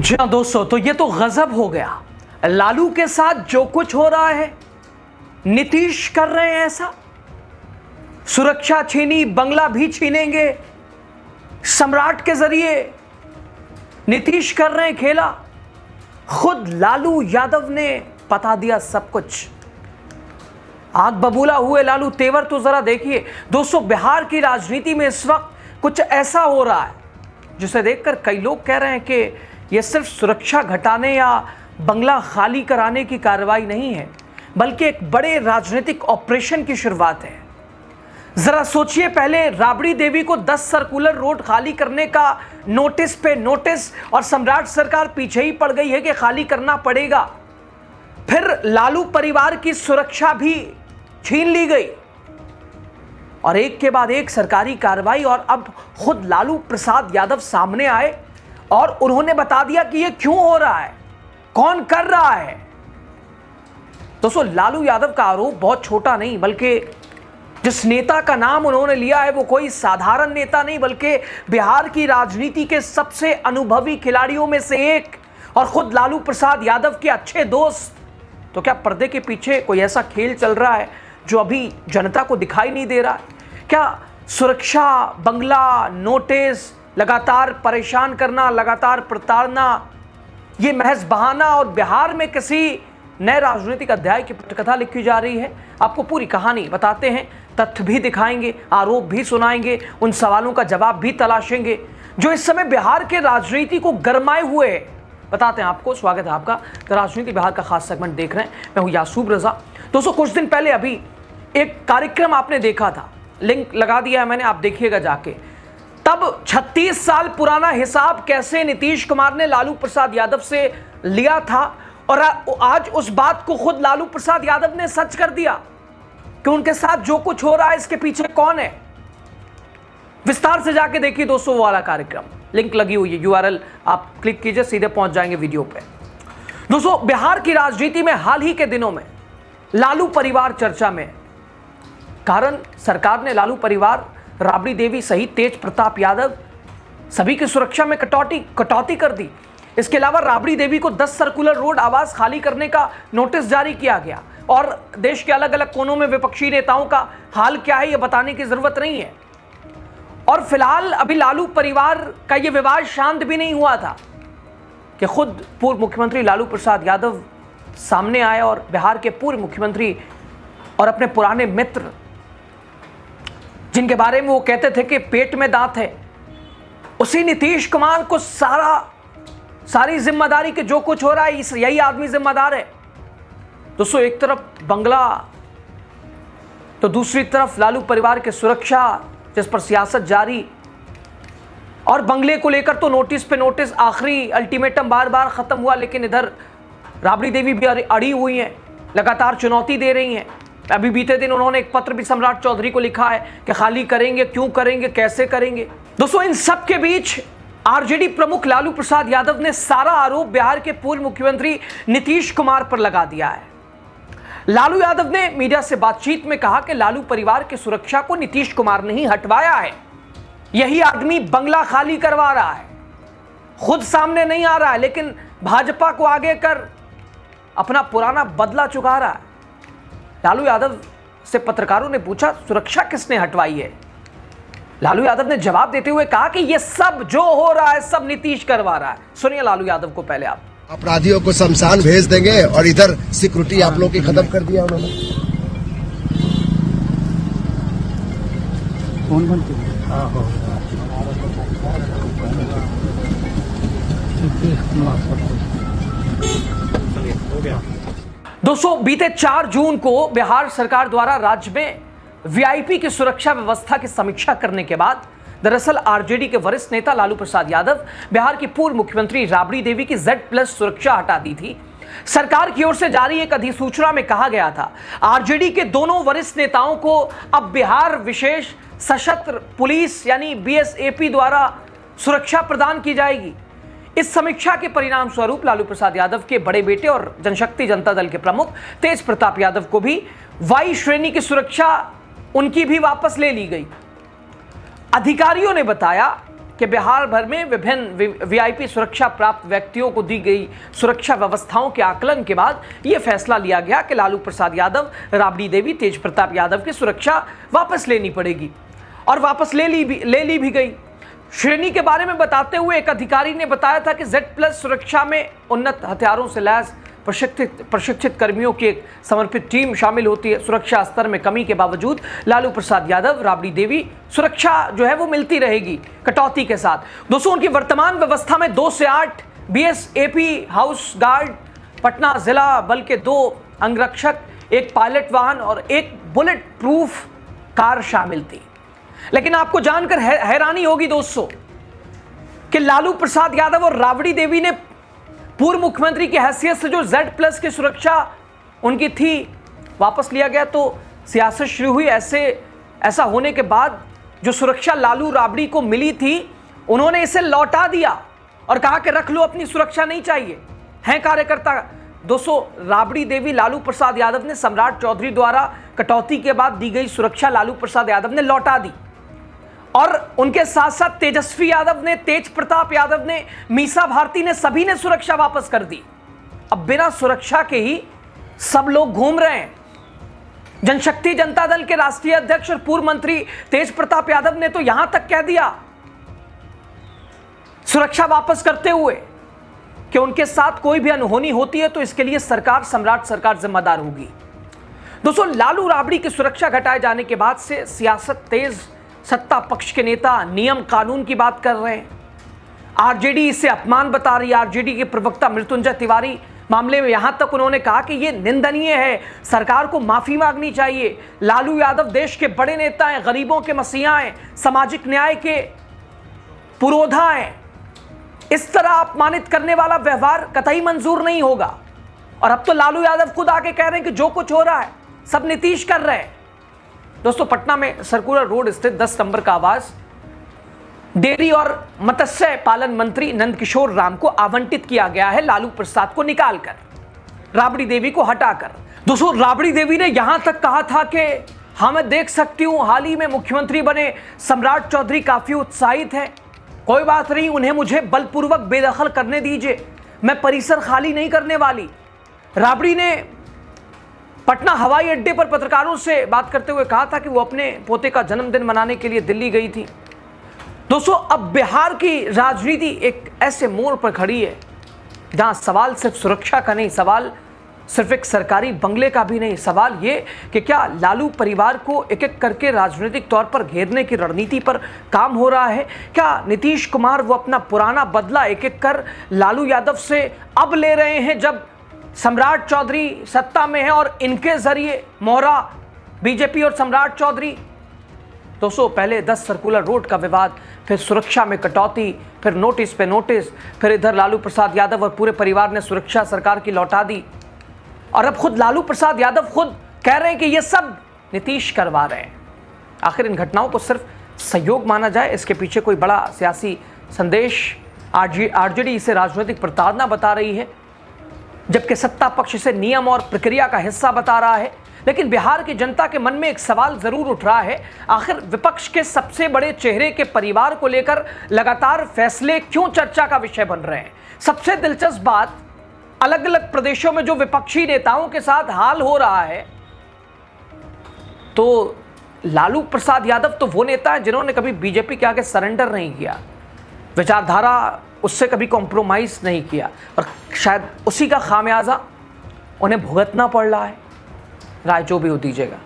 जी हाँ दोस्तों, तो ये तो गजब हो गया। लालू के साथ जो कुछ हो रहा है नीतीश कर रहे हैं ऐसा। सुरक्षा छीनी, बंगला भी छीनेंगे सम्राट के जरिए। नीतीश कर रहे हैं खेला। खुद लालू यादव ने बता दिया सब कुछ। आग बबूला हुए लालू तेवर तो जरा देखिए दोस्तों। बिहार की राजनीति में इस वक्त कुछ ऐसा हो रहा है जिसे देखकर कई लोग कह रहे हैं कि यह सिर्फ सुरक्षा घटाने या बंगला खाली कराने की कार्रवाई नहीं है, बल्कि एक बड़े राजनीतिक ऑपरेशन की शुरुआत है। जरा सोचिए, पहले राबड़ी देवी को 10 सर्कुलर रोड खाली करने का नोटिस पे नोटिस और सम्राट सरकार पीछे ही पड़ गई है कि खाली करना पड़ेगा। फिर लालू परिवार की सुरक्षा भी छीन ली गई और एक के बाद एक सरकारी कार्रवाई। और अब खुद लालू प्रसाद यादव सामने आए और उन्होंने बता दिया कि यह क्यों हो रहा है, कौन कर रहा है। दोस्तों, लालू यादव का आरोप बहुत छोटा नहीं, बल्कि जिस नेता का नाम उन्होंने लिया है वो कोई साधारण नेता नहीं, बल्कि बिहार की राजनीति के सबसे अनुभवी खिलाड़ियों में से एक और खुद लालू प्रसाद यादव के अच्छे दोस्त। तो क्या पर्दे के पीछे कोई ऐसा खेल चल रहा है जो अभी जनता को दिखाई नहीं दे रहा है? क्या सुरक्षा, बंगला, नोटिस, लगातार परेशान करना, लगातार प्रताड़ना, ये महज बहाना और बिहार में किसी नए राजनीतिक अध्याय की पटकथा लिखी जा रही है? आपको पूरी कहानी बताते हैं, तथ्य भी दिखाएंगे, आरोप भी सुनाएंगे, उन सवालों का जवाब भी तलाशेंगे जो इस समय बिहार के राजनीति को गरमाए हुए है। बताते हैं आपको। स्वागत है आपका राजनीति बिहार का खास सेगमेंट देख रहे हैं। मैं हूं यासूब रजा। दोस्तों, कुछ दिन पहले अभी एक कार्यक्रम आपने देखा था, लिंक लगा दिया है मैंने, आप देखिएगा जाके। तब 36 साल पुराना हिसाब कैसे नीतीश कुमार ने लालू प्रसाद यादव से लिया था और आज उस बात को खुद लालू प्रसाद यादव ने सच कर दिया कि उनके साथ जो कुछ हो रहा है इसके पीछे कौन है। विस्तार से जाके देखिए दोस्तों वो वाला कार्यक्रम, लिंक लगी हुई है, URL आप क्लिक कीजिए, सीधे पहुंच जाएंगे वीडियो पे। दोस्तों, बिहार की राजनीति में हाल ही के दिनों में लालू परिवार चर्चा में। कारण सरकार ने लालू परिवार, राबड़ी देवी सहित तेज प्रताप यादव सभी की सुरक्षा में कटौती कर दी। इसके अलावा राबड़ी देवी को 10 सर्कुलर रोड आवास खाली करने का नोटिस जारी किया गया और देश के अलग अलग कोनों में विपक्षी नेताओं का हाल क्या है यह बताने की जरूरत नहीं है। और फिलहाल अभी लालू परिवार का यह विवाद शांत भी नहीं हुआ था कि खुद पूर्व मुख्यमंत्री लालू प्रसाद यादव सामने आए और बिहार के पूर्व मुख्यमंत्री और अपने पुराने मित्र, जिनके बारे में वो कहते थे कि पेट में दांत है, उसी नीतीश कुमार को सारी जिम्मेदारी के जो कुछ हो रहा है यही आदमी जिम्मेदार है। दोस्तों, एक तरफ बंगला तो दूसरी तरफ लालू परिवार की सुरक्षा जिस पर सियासत जारी, और बंगले को लेकर तो नोटिस पे नोटिस, आखिरी अल्टीमेटम बार बार खत्म हुआ, लेकिन इधर राबड़ी देवी भी अड़ी हुई हैं, लगातार चुनौती दे रही हैं। अभी बीते दिन उन्होंने एक पत्र भी सम्राट चौधरी को लिखा है कि खाली करेंगे, क्यों करेंगे, कैसे करेंगे। दोस्तों, इन सब के बीच आरजेडी प्रमुख लालू प्रसाद यादव ने सारा आरोप बिहार के पूर्व मुख्यमंत्री नीतीश कुमार पर लगा दिया है। लालू यादव ने मीडिया से बातचीत में कहा कि लालू परिवार की सुरक्षा को नीतीश कुमार ने ही हटवाया है। यही आदमी बंगला खाली करवा रहा है, खुद सामने नहीं आ रहा है, लेकिन भाजपा को आगे कर अपना पुराना बदला चुका रहा है। लालू यादव से पत्रकारों ने पूछा, सुरक्षा किसने हटवाई है? लालू यादव ने जवाब देते हुए कहा कि यह सब जो हो रहा है सब नीतीश करवा रहा है। सुनिए लालू यादव को पहले आप। अपराधियों को शमशान भेज देंगे और इधर सिक्योरिटी आप लोगों की खत्म कर दिया उन्होंने। कौन दोस्तों, बीते 4 जून को बिहार सरकार द्वारा राज्य में वीआईपी की सुरक्षा व्यवस्था की समीक्षा करने के बाद दरअसल आरजेडी के वरिष्ठ नेता लालू प्रसाद यादव बिहार की पूर्व मुख्यमंत्री राबड़ी देवी की Z+ सुरक्षा हटा दी थी। सरकार की ओर से जारी एक अधिसूचना में कहा गया था, आरजेडी के दोनों वरिष्ठ नेताओं को अब बिहार विशेष सशस्त्र पुलिस यानी BSAP द्वारा सुरक्षा प्रदान की जाएगी। इस समीक्षा के परिणाम स्वरूप लालू प्रसाद यादव के बड़े बेटे और जनशक्ति जनता दल के प्रमुख तेज प्रताप यादव को भी वाई श्रेणी की सुरक्षा उनकी भी वापस ले ली गई। अधिकारियों ने बताया कि बिहार भर में विभिन्न वीआईपी सुरक्षा प्राप्त व्यक्तियों को दी गई सुरक्षा व्यवस्थाओं के आकलन के बाद यह फैसला लिया गया कि लालू प्रसाद यादव, राबड़ी देवी, तेज प्रताप यादव की सुरक्षा वापस लेनी पड़ेगी और वापस ले ली भी गई। श्रेणी के बारे में बताते हुए एक अधिकारी ने बताया था कि Z+ सुरक्षा में उन्नत हथियारों से लैस प्रशिक्षित कर्मियों की एक समर्पित टीम शामिल होती है। सुरक्षा स्तर में कमी के बावजूद लालू प्रसाद यादव, राबड़ी देवी सुरक्षा जो है वो मिलती रहेगी कटौती के साथ। दोस्तों, उनकी वर्तमान व्यवस्था में 2 से 8 BSAP हाउस गार्ड, पटना जिला बल के 2 अंगरक्षक, 1 पायलट वाहन और 1 बुलेट प्रूफ कार शामिल थी। लेकिन आपको जानकर हैरानी होगी दोस्तों कि लालू प्रसाद यादव और राबड़ी देवी ने पूर्व मुख्यमंत्री की हैसियत से जो Z+ की सुरक्षा उनकी थी वापस लिया गया। तो सियासत शुरू हुई। ऐसा होने के बाद जो सुरक्षा लालू राबड़ी को मिली थी उन्होंने इसे लौटा दिया और कहा कि रख लो, अपनी सुरक्षा नहीं चाहिए, हैं कार्यकर्ता। दोस्तों, राबड़ी देवी, लालू प्रसाद यादव ने सम्राट चौधरी द्वारा कटौती के बाद दी गई सुरक्षा लालू प्रसाद यादव ने लौटा दी और उनके साथ साथ तेजस्वी यादव ने, तेज प्रताप यादव ने, मीसा भारती ने, सभी ने सुरक्षा वापस कर दी। अब बिना सुरक्षा के ही सब लोग घूम रहे हैं। जनशक्ति जनता दल के राष्ट्रीय अध्यक्ष और पूर्व मंत्री तेज प्रताप यादव ने तो यहां तक कह दिया सुरक्षा वापस करते हुए कि उनके साथ कोई भी अनहोनी होती है तो इसके लिए सम्राट सरकार जिम्मेदार होगी। दोस्तों, लालू राबड़ी की सुरक्षा घटाए जाने के बाद से सियासत तेज, सत्ता पक्ष के नेता नियम कानून की बात कर रहे हैं। आरजेडी इसे अपमान बता रही है। आरजेडी के प्रवक्ता मृत्युंजय तिवारी मामले में यहां तक उन्होंने कहा कि यह निंदनीय है, सरकार को माफी मांगनी चाहिए। लालू यादव देश के बड़े नेता हैं, गरीबों के मसीहा हैं, सामाजिक न्याय के पुरोधा हैं। इस तरह अपमानित करने वाला व्यवहार कतई मंजूर नहीं होगा। और अब तो लालू यादव खुद आके कह रहे हैं कि जो कुछ हो रहा है सब नीतीश कर रहे हैं। दोस्तों, पटना में सर्कुलर रोड स्थित 10 नंबर का आवास डेयरी और मत्स्य पालन मंत्री नंदकिशोर राम को आवंटित किया गया है, लालू प्रसाद को निकालकर, राबड़ी देवी को हटाकर। दोस्तों, राबड़ी देवी ने यहां तक कहा था कि हाँ, मैं देख सकती हूं हाल ही में मुख्यमंत्री बने सम्राट चौधरी काफी उत्साहित हैं, कोई बात नहीं, उन्हें मुझे बलपूर्वक बेदखल करने दीजिए, मैं परिसर खाली नहीं करने वाली। राबड़ी ने पटना हवाई अड्डे पर पत्रकारों से बात करते हुए कहा था कि वो अपने पोते का जन्मदिन मनाने के लिए दिल्ली गई थी। दोस्तों, अब बिहार की राजनीति एक ऐसे मोड़ पर खड़ी है जहां सवाल सिर्फ सुरक्षा का नहीं, सवाल सिर्फ एक सरकारी बंगले का भी नहीं, सवाल ये कि क्या लालू परिवार को एक एक करके राजनीतिक तौर पर घेरने की रणनीति पर काम हो रहा है? क्या नीतीश कुमार वो अपना पुराना बदला एक एक कर लालू यादव से अब ले रहे हैं जब सम्राट चौधरी सत्ता में है और इनके जरिए मोहरा बीजेपी और सम्राट चौधरी? दोस्तों, पहले 10 सर्कुलर रोड का विवाद, फिर सुरक्षा में कटौती, फिर नोटिस पे नोटिस, फिर इधर लालू प्रसाद यादव और पूरे परिवार ने सुरक्षा सरकार की लौटा दी और अब खुद लालू प्रसाद यादव खुद कह रहे हैं कि ये सब नीतीश करवा रहे हैं। आखिर इन घटनाओं को सिर्फ सहयोग माना जाए, इसके पीछे कोई बड़ा सियासी संदेश? आरजेडी इसे राजनीतिक प्रताड़ना बता रही है, जबकि सत्ता पक्ष इसे नियम और प्रक्रिया का हिस्सा बता रहा है। लेकिन बिहार की जनता के मन में एक सवाल जरूर उठ रहा है, आखिर विपक्ष के सबसे बड़े चेहरे के परिवार को लेकर लगातार फैसले क्यों चर्चा का विषय बन रहे हैं? सबसे दिलचस्प बात, अलग अलग प्रदेशों में जो विपक्षी नेताओं के साथ हाल हो रहा है, तो लालू प्रसाद यादव तो वो नेता है जिन्होंने कभी बीजेपी के आगे सरेंडर नहीं किया, विचारधारा उससे कभी कॉम्प्रोमाइज नहीं किया और शायद उसी का खामियाजा उन्हें भुगतना पड़ रहा है। राय जो भी हो दीजिएगा।